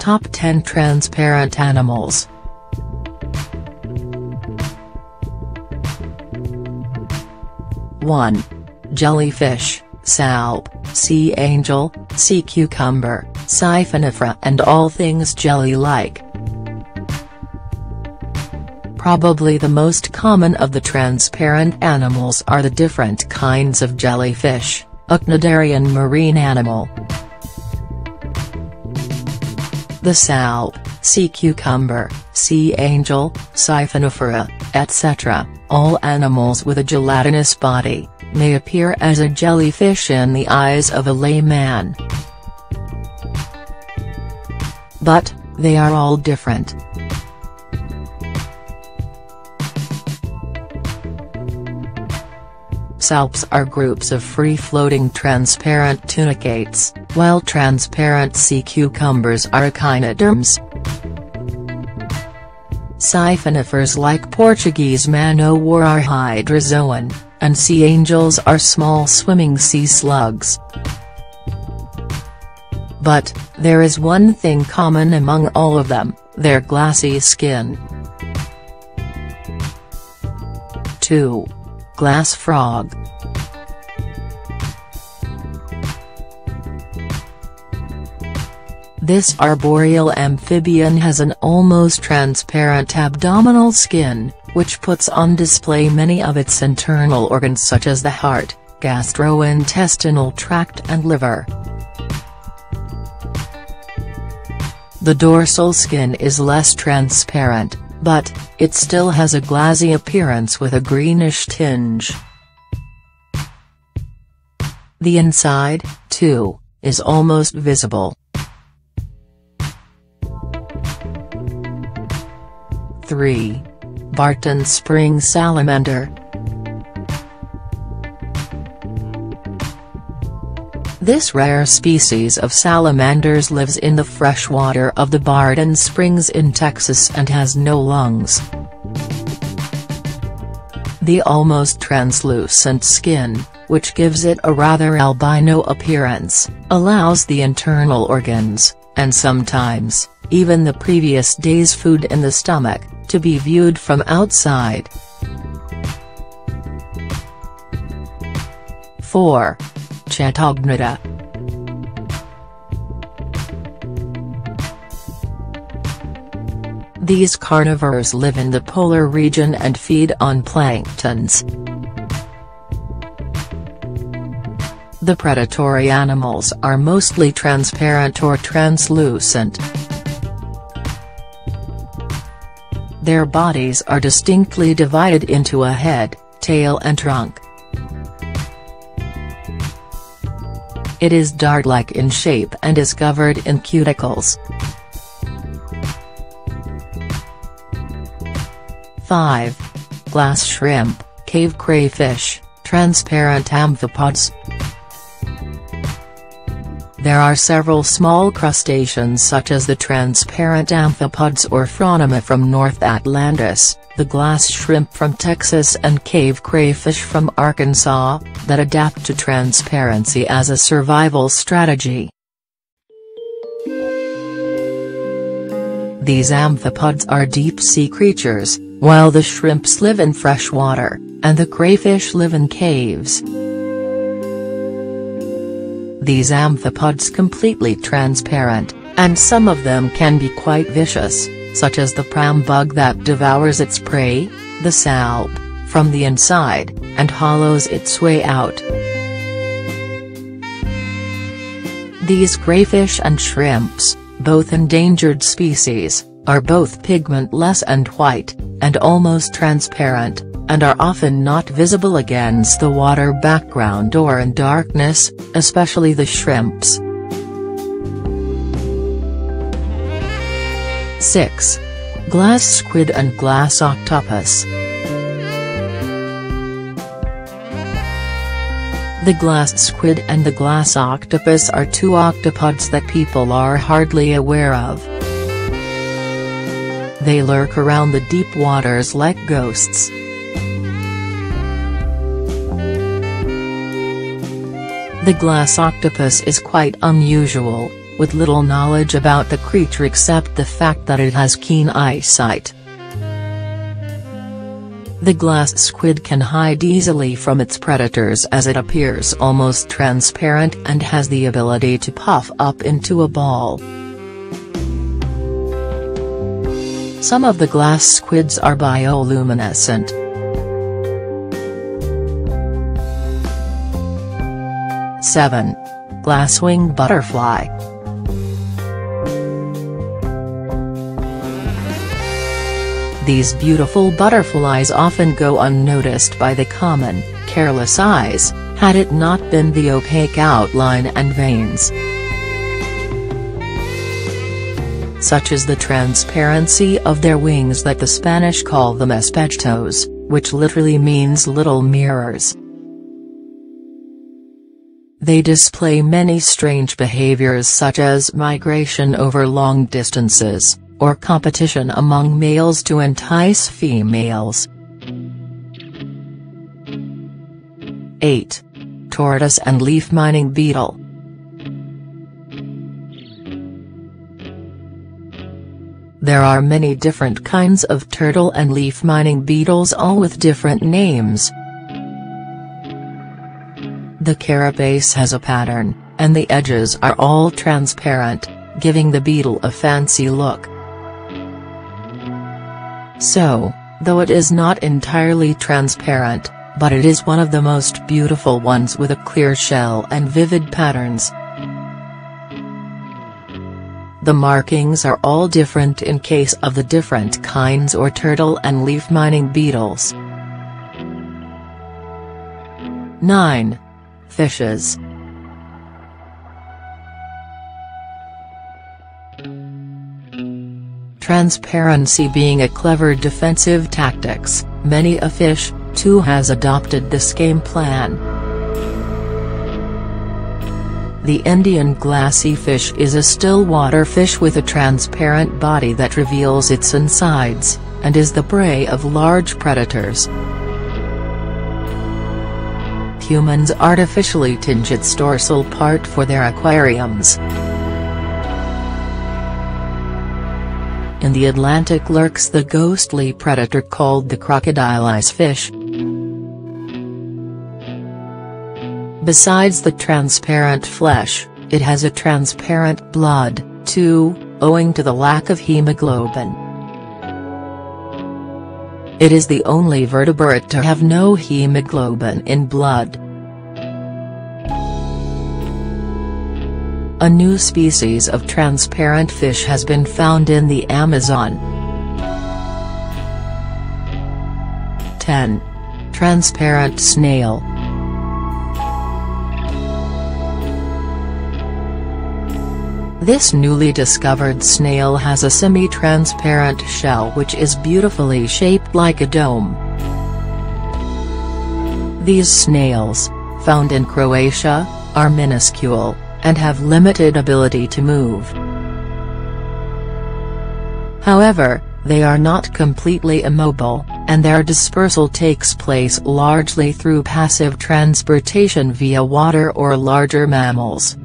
Top 10 transparent animals. One. Jellyfish, salp, sea angel, sea cucumber, siphonifera and all things jelly-like. Probably the most common of the transparent animals are the different kinds of jellyfish, a cnidarian marine animal. The salp, sea cucumber, sea angel, siphonifera, etc., all animals with a gelatinous body, may appear as a jellyfish in the eyes of a layman. But, they are all different. Salps are groups of free-floating transparent tunicates, while transparent sea cucumbers are echinoderms. Siphonophores like Portuguese man-o'-war are hydrozoan, and sea angels are small swimming sea slugs. But, there is one thing common among all of them, their glassy skin. 2. Glass frog. This arboreal amphibian has an almost transparent abdominal skin, which puts on display many of its internal organs such as the heart, gastrointestinal tract and liver. The dorsal skin is less transparent, but, it still has a glassy appearance with a greenish tinge. The inside, too, is almost visible. 3. Barton Spring salamander. This rare species of salamanders lives in the freshwater of the Barton Springs in Texas and has no lungs. The almost translucent skin, which gives it a rather albino appearance, allows the internal organs, and sometimes, even the previous day's food in the stomach, to be viewed from outside. 4. Chaetognida. These carnivores live in the polar region and feed on planktons. The predatory animals are mostly transparent or translucent. Their bodies are distinctly divided into a head, tail and trunk. It is dart-like in shape and is covered in cuticles. 5. Glass shrimp, cave crayfish, transparent amphipods. There are several small crustaceans such as the transparent amphipods or phronima from North Atlantis, the glass shrimp from Texas and cave crayfish from Arkansas, that adapt to transparency as a survival strategy. These amphipods are deep-sea creatures, while the shrimps live in fresh water, and the crayfish live in caves. These amphipods completely transparent, and some of them can be quite vicious, such as the pram bug that devours its prey, the salp, from the inside, and hollows its way out. These crayfish and shrimps, both endangered species, are both pigmentless and white, and almost transparent, and are often not visible against the water background or in darkness, especially the shrimps. 6. Glass squid and glass octopus. The glass squid and the glass octopus are two octopods that people are hardly aware of. They lurk around the deep waters like ghosts. The glass octopus is quite unusual, with little knowledge about the creature except the fact that it has keen eyesight. The glass squid can hide easily from its predators as it appears almost transparent and has the ability to puff up into a ball. Some of the glass squids are bioluminescent. 7. Glasswing butterfly. These beautiful butterflies often go unnoticed by the common, careless eyes, had it not been the opaque outline and veins. Such is the transparency of their wings that the Spanish call them espejos, which literally means little mirrors. They display many strange behaviors such as migration over long distances, or competition among males to entice females. 8. Tortoise and leaf mining beetle. There are many different kinds of turtle and leaf mining beetles, all with different names. The carapace has a pattern, and the edges are all transparent, giving the beetle a fancy look. So, though it is not entirely transparent, but it is one of the most beautiful ones with a clear shell and vivid patterns. The markings are all different in case of the different kinds or turtle and leaf mining beetles. 9. Fishes. Transparency being a clever defensive tactics, many a fish, too, has adopted this game plan. The Indian glassy fish is a still water fish with a transparent body that reveals its insides, and is the prey of large predators. Humans artificially tinge its dorsal part for their aquariums. In the Atlantic lurks the ghostly predator called the crocodile ice fish. Besides the transparent flesh, it has a transparent blood, too, owing to the lack of hemoglobin. It is the only vertebrate to have no hemoglobin in blood. A new species of transparent fish has been found in the Amazon. 10. Transparent snail. This newly discovered snail has a semi-transparent shell which is beautifully shaped like a dome. These snails, found in Croatia, are minuscule, and have limited ability to move. However, they are not completely immobile, and their dispersal takes place largely through passive transportation via water or larger mammals.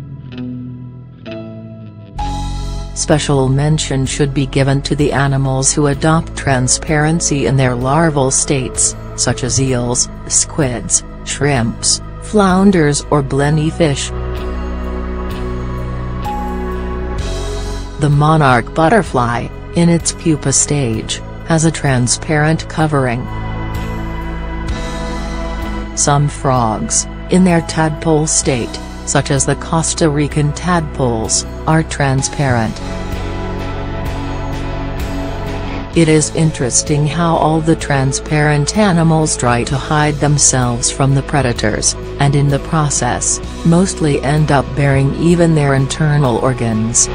Special mention should be given to the animals who adopt transparency in their larval states, such as eels, squids, shrimps, flounders or blenny fish. The monarch butterfly, in its pupa stage, has a transparent covering. Some frogs, in their tadpole state, such as the Costa Rican tadpoles, are transparent. It is interesting how all the transparent animals try to hide themselves from the predators, and in the process, mostly end up bearing even their internal organs.